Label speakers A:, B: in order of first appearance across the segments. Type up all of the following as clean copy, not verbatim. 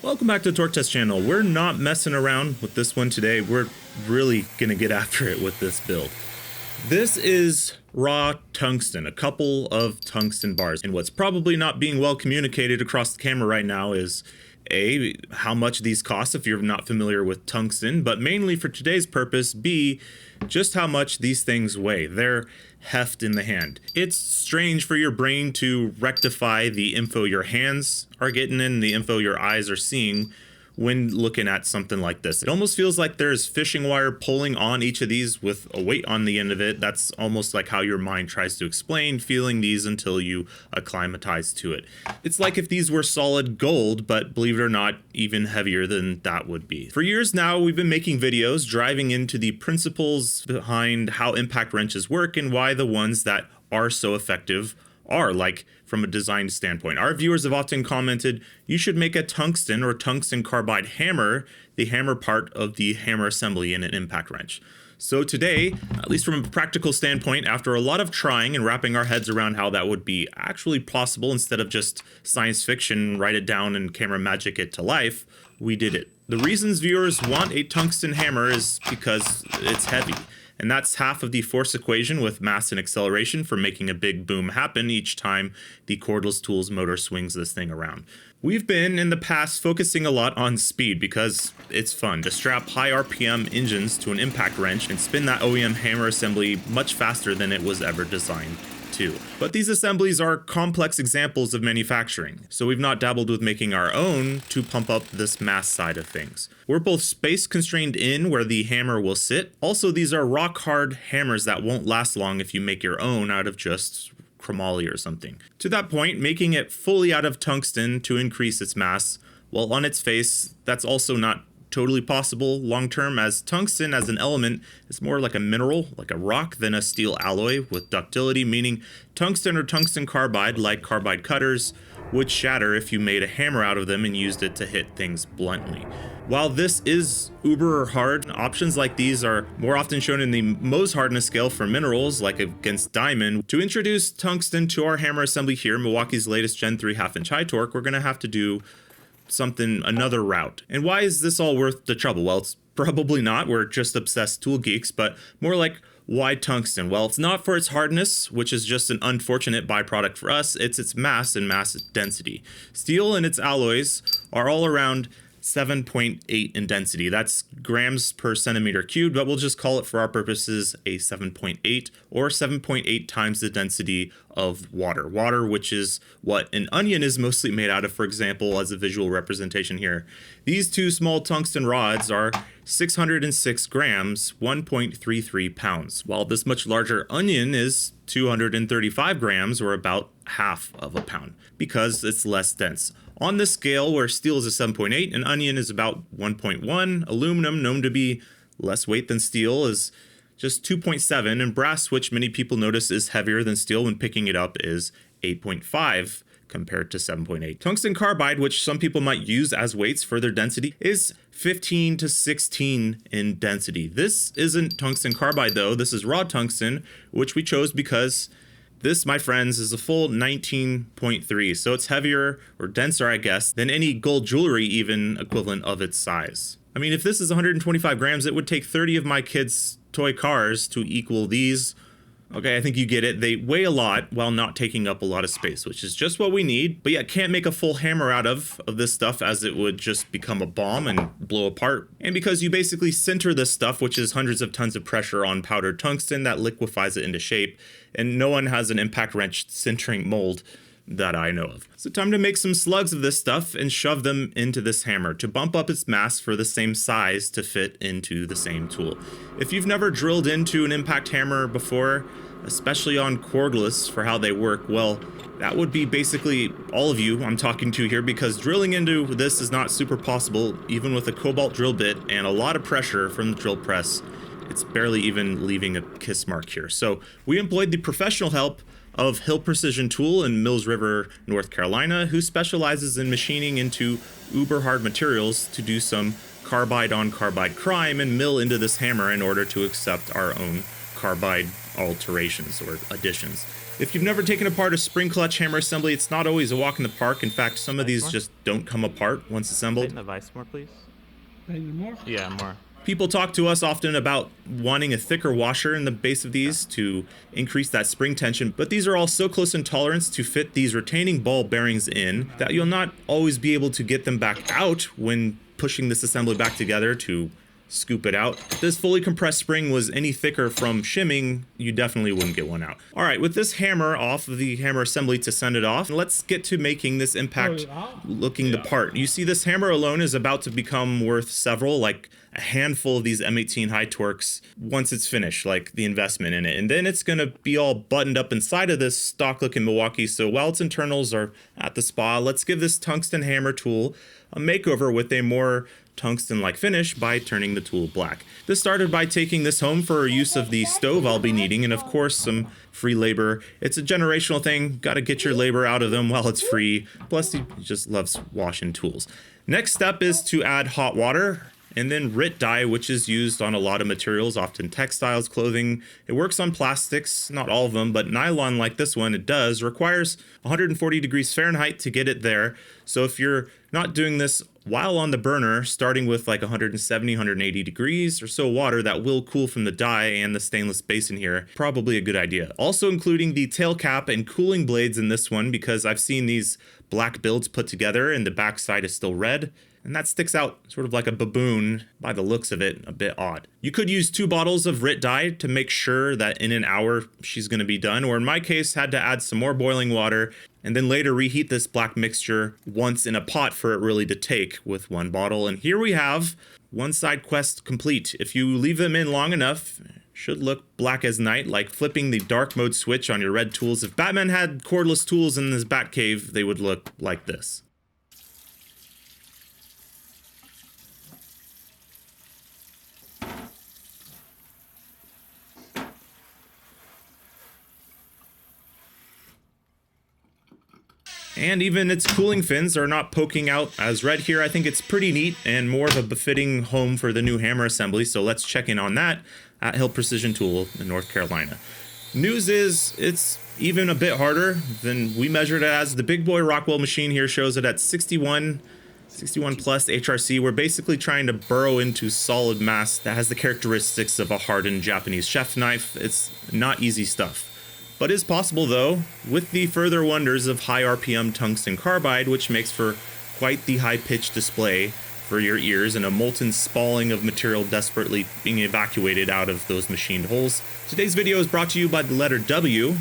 A: Welcome back to the Torque Test channel. We're not messing around with this one today. We're really gonna get after it with this build. This is raw tungsten, a couple of tungsten bars. And what's probably not being well communicated across the camera right now is A, how much these cost if you're not familiar with tungsten, but mainly for today's purpose, B, just how much these things weigh. They're heft in the hand. It's strange for your brain to rectify the info your hands are getting in, the info your eyes are seeing when looking at something like this. It almost feels like there's fishing wire pulling on each of these with a weight on the end of it. That's almost like how your mind tries to explain feeling these until you acclimatize to it. It's like if these were solid gold, but believe it or not, even heavier than that would be. For years now, we've been making videos driving into the principles behind how impact wrenches work and why the ones that are so effective are, like from a design standpoint. Our viewers have often commented, you should make a tungsten or tungsten carbide hammer, the hammer part of the hammer assembly in an impact wrench. So today, at least from a practical standpoint, after a lot of trying and wrapping our heads around how that would be actually possible instead of just science fiction, write it down and camera magic it to life, we did it. The reasons viewers want a tungsten hammer is because it's heavy. And that's half of the force equation with mass and acceleration for making a big boom happen each time the cordless tools motor swings this thing around. We've been in the past focusing a lot on speed because it's fun to strap high RPM engines to an impact wrench and spin that OEM hammer assembly much faster than it was ever designed to. But these assemblies are complex examples of manufacturing, so we've not dabbled with making our own to pump up this mass side of things. We're both space constrained in where the hammer will sit. Also, these are rock hard hammers that won't last long if you make your own out of just chromoly or something. To that point, making it fully out of tungsten to increase its mass, well, on its face, that's also not totally possible long term, as tungsten as an element is more like a mineral, like a rock, than a steel alloy with ductility, meaning tungsten or tungsten carbide, like carbide cutters, would shatter if you made a hammer out of them and used it to hit things bluntly. While this is uber hard, options like these are more often shown in the Mohs hardness scale for minerals, like against diamond. To introduce tungsten to our hammer assembly here, Milwaukee's latest Gen 3 half-inch high torque, we're going to have to do another route. And why is this all worth the trouble? Well, it's probably not. We're just obsessed tool geeks, but more like, why tungsten? Well, it's not for its hardness, which is just an unfortunate byproduct for us. It's its mass and mass density. Steel and its alloys are all around 7.8 in density. That's grams per centimeter cubed, but we'll just call it for our purposes a 7.8 or 7.8 times the density of water. Water, which is what an onion is mostly made out of, for example, as a visual representation here. These two small tungsten rods are 606 grams, 1.33 pounds, while this much larger onion is 235 grams, or about half of a pound, because it's less dense. On this scale, where steel is a 7.8, an onion is about 1.1, aluminum, known to be less weight than steel, is just 2.7, and brass, which many people notice is heavier than steel when picking it up, is 8.5 compared to 7.8. Tungsten carbide, which some people might use as weights for their density, is 15 to 16 in density. This isn't tungsten carbide though, this is raw tungsten, which we chose because this, my friends, is a full 19.3, so it's heavier, or denser, I guess, than any gold jewelry even equivalent of its size. I mean, if this is 125 grams, it would take 30 of my kids' toy cars to equal these. Okay, I think you get it. They weigh a lot while not taking up a lot of space, which is just what we need, but yet can't make a full hammer out of this stuff, as it would just become a bomb and blow apart. And because you basically sinter this stuff, which is hundreds of tons of pressure on powdered tungsten that liquefies it into shape, and no one has an impact wrench sintering mold that I know of. So time to make some slugs of this stuff and shove them into this hammer to bump up its mass for the same size to fit into the same tool. If you've never drilled into an impact hammer before, especially on cordless for how they work, well, that would be basically all of you I'm talking to here, because drilling into this is not super possible, even with a cobalt drill bit and a lot of pressure from the drill press. It's barely even leaving a kiss mark here. So we employed the professional help of Hill Precision Tool in Mills River, North Carolina, who specializes in machining into uber hard materials to do some carbide on carbide crime and mill into this hammer in order to accept our own carbide alterations or additions. If you've never taken apart a spring clutch hammer assembly, it's not always a walk in the park. In fact, some of these just don't come apart once assembled.
B: Tighten the vise more, please.
C: Tighten more?
B: Yeah, more.
A: People talk to us often about wanting a thicker washer in the base of these to increase that spring tension, but these are all so close in tolerance to fit these retaining ball bearings in that you'll not always be able to get them back out when pushing this assembly back together to scoop it out. If this fully compressed spring was any thicker from shimming, you definitely wouldn't get one out. All right, with this hammer off of the hammer assembly to send it off, let's get to making this impact looking the part. You see this hammer alone is about to become worth several, like a handful of these M18 high torques once it's finished, like the investment in it. And then it's gonna be all buttoned up inside of this stock looking Milwaukee. So while its internals are at the spa, let's give this tungsten hammer tool a makeover with a more tungsten-like finish by turning the tool black. This started by taking this home for use of the stove I'll be needing, and of course some free labor. It's a generational thing, gotta get your labor out of them while it's free. Plus he just loves washing tools. Next step is to add hot water, and then RIT dye, which is used on a lot of materials, often textiles, clothing. It works on plastics, not all of them, but nylon like this one, it does, requires 140 degrees Fahrenheit to get it there. So if you're not doing this while on the burner, starting with like 170, 180 degrees or so water that will cool from the dye and the stainless base in here, probably a good idea. Also including the tail cap and cooling blades in this one, because I've seen these black builds put together and the backside is still red. And that sticks out sort of like a baboon by the looks of it, a bit odd. You could use 2 bottles of RIT dye to make sure that in an hour she's going to be done, or in my case had to add some more boiling water and then later reheat this black mixture once in a pot for it really to take with 1 bottle. And here we have one side quest complete. If you leave them in long enough, should look black as night, like flipping the dark mode switch on your red tools. If Batman had cordless tools in his Batcave, they would look like this. And even its cooling fins are not poking out as red here. I think it's pretty neat and more of a befitting home for the new hammer assembly. So let's check in on that at Hill Precision Tool in North Carolina. News is it's even a bit harder than we measured it as. The big boy Rockwell machine here shows it at 61 plus HRC. We're basically trying to burrow into solid mass that has the characteristics of a hardened Japanese chef knife. It's not easy stuff. But is possible though, with the further wonders of high RPM tungsten carbide, which makes for quite the high-pitched display for your ears and a molten spalling of material desperately being evacuated out of those machined holes. Today's video is brought to you by the letter W,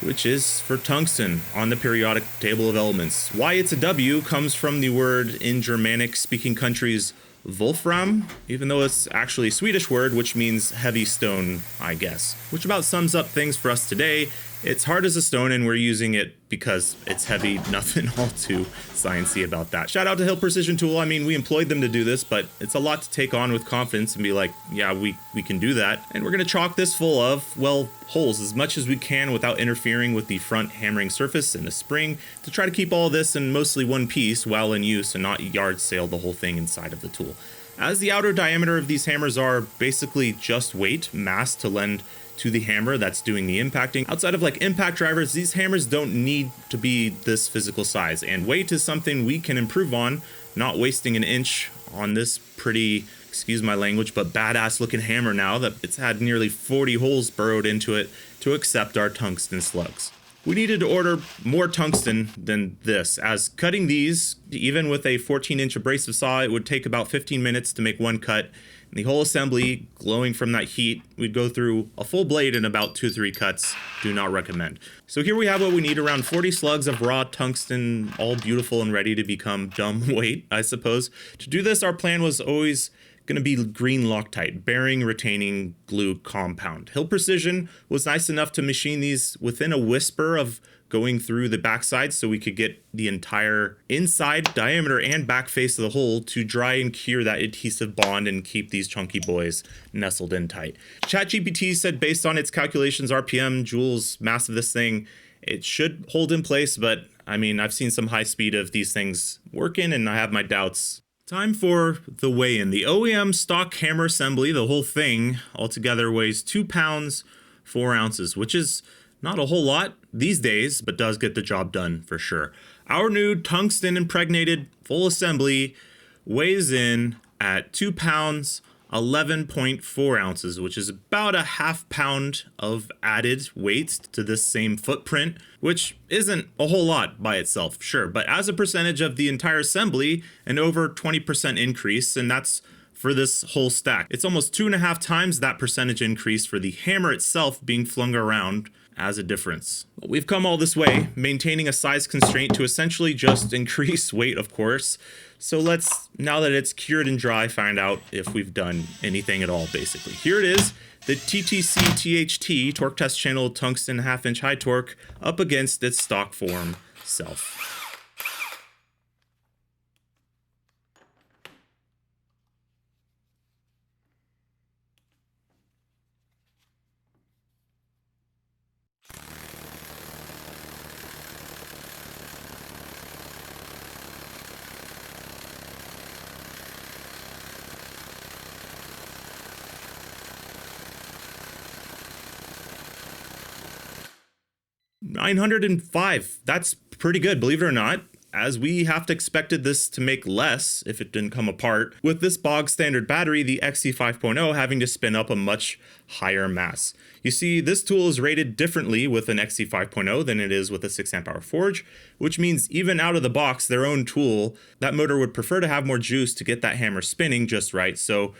A: which is for tungsten on the periodic table of elements. Why it's a W comes from the word in Germanic-speaking countries Wolfram, even though it's actually a Swedish word, which means heavy stone, I guess. Which about sums up things for us today. It's hard as a stone and we're using it because it's heavy. Nothing all too sciencey about that. Shout out to Hill Precision Tool. I mean, we employed them to do this, but it's a lot to take on with confidence and be like, yeah, we can do that. And we're gonna chalk this full of, well, holes as much as we can without interfering with the front hammering surface and the spring to try to keep all this in mostly one piece while in use and not yard sale the whole thing inside of the tool. As the outer diameter of these hammers are basically just weight, mass to lend to the hammer that's doing the impacting. Outside of like impact drivers, these hammers don't need to be this physical size, and weight is something we can improve on, not wasting an inch on this pretty, excuse my language, but badass looking hammer now that it's had nearly 40 holes burrowed into it to accept our tungsten slugs. We needed to order more tungsten than this, as cutting these, even with a 14-inch abrasive saw, it would take about 15 minutes to make one cut. And the whole assembly, glowing from that heat, we'd go through a full blade in about 2-3 cuts. Do not recommend. So here we have what we need, around 40 slugs of raw tungsten, all beautiful and ready to become dumb weight, I suppose. To do this, our plan was always going to be green Loctite, bearing retaining glue compound. Hill Precision was nice enough to machine these within a whisper of going through the backside so we could get the entire inside diameter and back face of the hole to dry and cure that adhesive bond and keep these chunky boys nestled in tight. ChatGPT said based on its calculations, RPM, joules, mass of this thing, it should hold in place, but I mean, I've seen some high speed of these things working and I have my doubts. Time for the weigh-in. The OEM stock hammer assembly, the whole thing altogether weighs 2 pounds, 4 ounces, which is Not a whole lot these days, but does get the job done for sure. Our new tungsten impregnated full assembly weighs in at 2 pounds, 11.4 ounces, which is about a half pound of added weight to this same footprint, which isn't a whole lot by itself, sure, but as a percentage of the entire assembly, an over 20% increase, and that's for this whole stack. It's almost 2.5 times that percentage increase for the hammer itself being flung around as a difference. We've come all this way, maintaining a size constraint to essentially just increase weight, of course. So let's, now that it's cured and dry, find out if we've done anything at all, basically. Here it is, the TTC-THT, torque test channel tungsten 1/2 inch high torque, up against its stock form self. 905. That's pretty good, believe it or not, as we have to expected this to make less if it didn't come apart, with this bog standard battery, the XC 5.0, having to spin up a much higher mass. You see, this tool is rated differently with an XC 5.0 than it is with a 6 amp hour forge, which means even out of the box, their own tool, that motor would prefer to have more juice to get that hammer spinning just right. So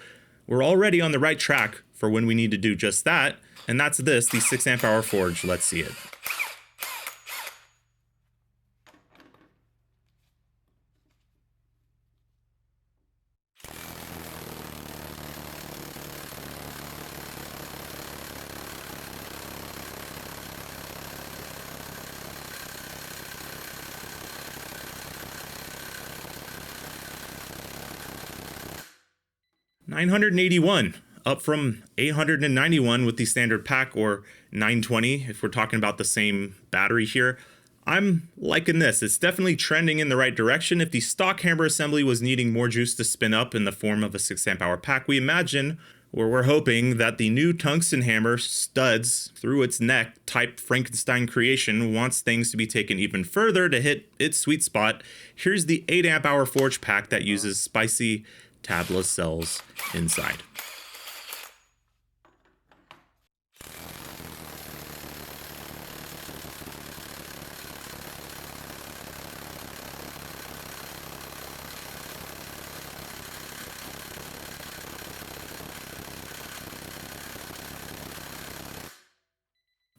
A: we're already on the right track for when we need to do just that, and that's this, the 6 amp hour forge. Let's see it. $981, up from $891 with the standard pack, or $920 if we're talking about the same battery here. I'm liking this. It's definitely trending in the right direction. If the stock hammer assembly was needing more juice to spin up in the form of a 6 amp hour pack, we imagine, or we're hoping, that the new tungsten hammer studs through its neck type Frankenstein creation wants things to be taken even further to hit its sweet spot. Here's the 8 amp hour forge pack that uses spicy tabla cells inside.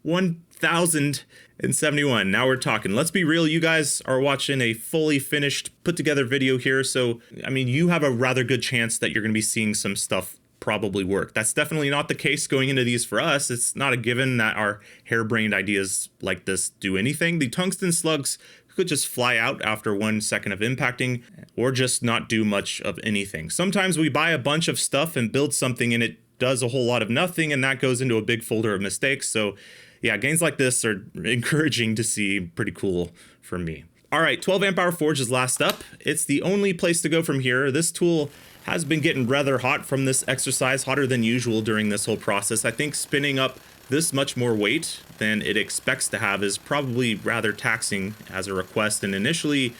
A: $1,071. Now we're talking. Let's be real, you guys are watching a fully finished, put together video here, so I mean, you have a rather good chance that you're going to be seeing some stuff probably work. That's definitely not the case going into these for us. It's not a given that our harebrained ideas like this do anything. The tungsten slugs could just fly out after 1 second of impacting, or just not do much of anything. Sometimes we buy a bunch of stuff and build something and it does a whole lot of nothing, and that goes into a big folder of mistakes. So yeah, gains like this are encouraging to see, pretty cool for me. All right, 12 amp hour forge is last up. It's the only place to go from here. This tool has been getting rather hot from this exercise, hotter than usual during this whole process. I think spinning up this much more weight than it expects to have is probably rather taxing as a request, and initially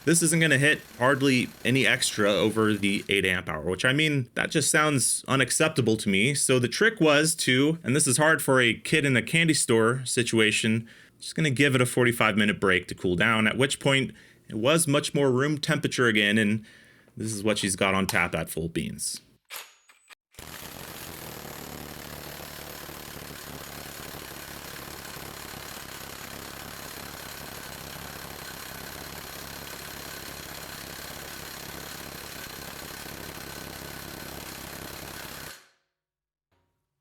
A: this isn't going to hit hardly any extra over the 8 amp hour, which, I mean, that just sounds unacceptable to me. So the trick was to, and this is hard for a kid in a candy store situation, just going to give it a 45-minute break to cool down, at which point it was much more room temperature again, and this is what she's got on tap at full beans.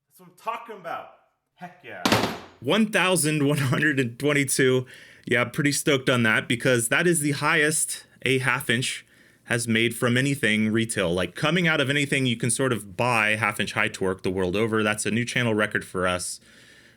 A: That's what I'm talking about. Heck yeah. 1,122. Yeah, pretty stoked on that, because that is the highest a 1/2 inch has made from anything retail. Like, coming out of anything you can sort of buy 1/2 inch high torque the world over. That's a new channel record for us.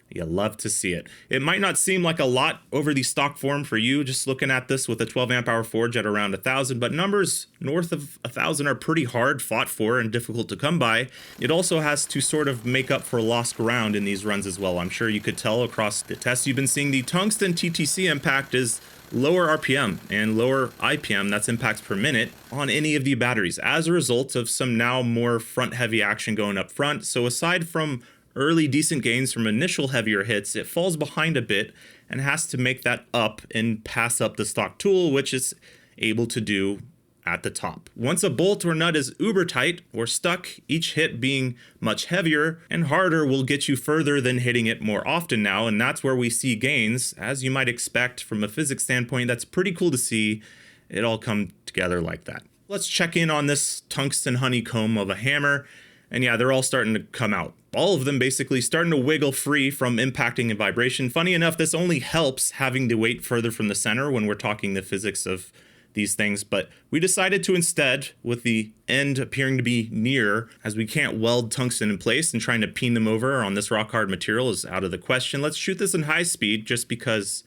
A: You love to see it. It might not seem like a lot over the stock form for you, just looking at this with a 12 amp hour forge at around 1,000, but numbers north of 1,000 are pretty hard fought for and difficult to come by. It also has to sort of make up for lost ground in these runs as well. I'm sure you could tell across the tests you've been seeing the tungsten TTC impact is lower RPM and lower IPM, that's impacts per minute, on any of the batteries as a result of some now more front heavy action going up front. So aside from early decent gains from initial heavier hits, it falls behind a bit and has to make that up and pass up the stock tool, which is able to do at the top. Once a bolt or nut is uber tight or stuck, each hit being much heavier and harder will get you further than hitting it more often now, and that's where we see gains, as you might expect from a physics standpoint. That's pretty cool to see it all come together like that. Let's check in on this tungsten honeycomb of a hammer. And yeah, they're all starting to come out. All of them basically starting to wiggle free from impacting and vibration. Funny enough, this only helps having the weight further from the center when we're talking the physics of these things, but we decided to instead, with the end appearing to be near, as we can't weld tungsten in place, and trying to peen them over on this rock hard material is out of the question. Let's shoot this in high speed just because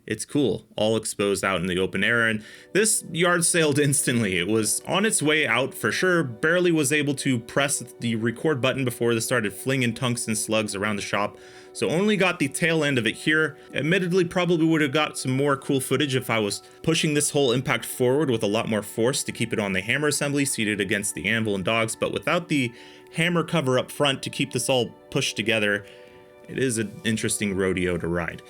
A: it's cool, all exposed out in the open air, and this yard sailed instantly. It was on its way out for sure, barely was able to press the record button before this started flinging tungsten slugs around the shop, so only got the tail end of it here. Admittedly, probably would have got some more cool footage if I was pushing this whole impact forward with a lot more force to keep it on the hammer assembly seated against the anvil and dogs, but without the hammer cover up front to keep this all pushed together, it is an interesting rodeo to ride.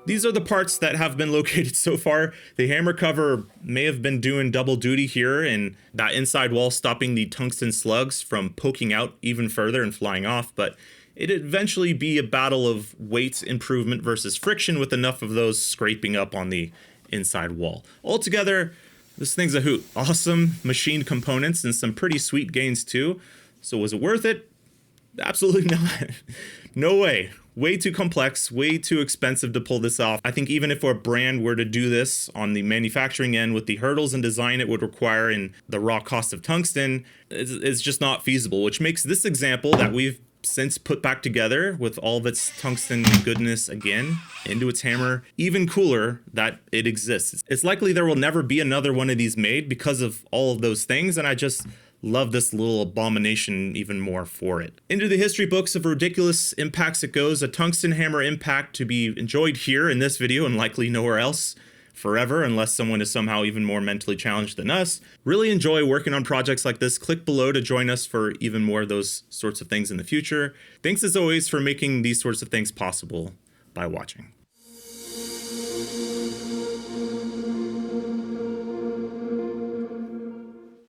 A: These are the parts that have been located so far. The hammer cover may have been doing double duty here, and that inside wall stopping the tungsten slugs from poking out even further and flying off, but it'd eventually be a battle of weight improvement versus friction, with enough of those scraping up on the inside wall. Altogether, this thing's a hoot. Awesome machined components and some pretty sweet gains too. So was it worth it? Absolutely not. No way. Way too complex, way too expensive to pull this off. I think even if a brand were to do this on the manufacturing end with the hurdles and design it would require and the raw cost of tungsten, it's just not feasible, which makes this example that we've since put back together with all of its tungsten goodness again into its hammer even cooler that it exists. It's likely there will never be another one of these made because of all of those things, and I just love this little abomination even more for it. Into the history books of ridiculous impacts it goes, a tungsten hammer impact to be enjoyed here in this video and likely nowhere else forever unless someone is somehow even more mentally challenged than us. Really enjoy working on projects like this. Click below to join us for even more of those sorts of things in the future. Thanks as always for making these sorts of things possible by watching.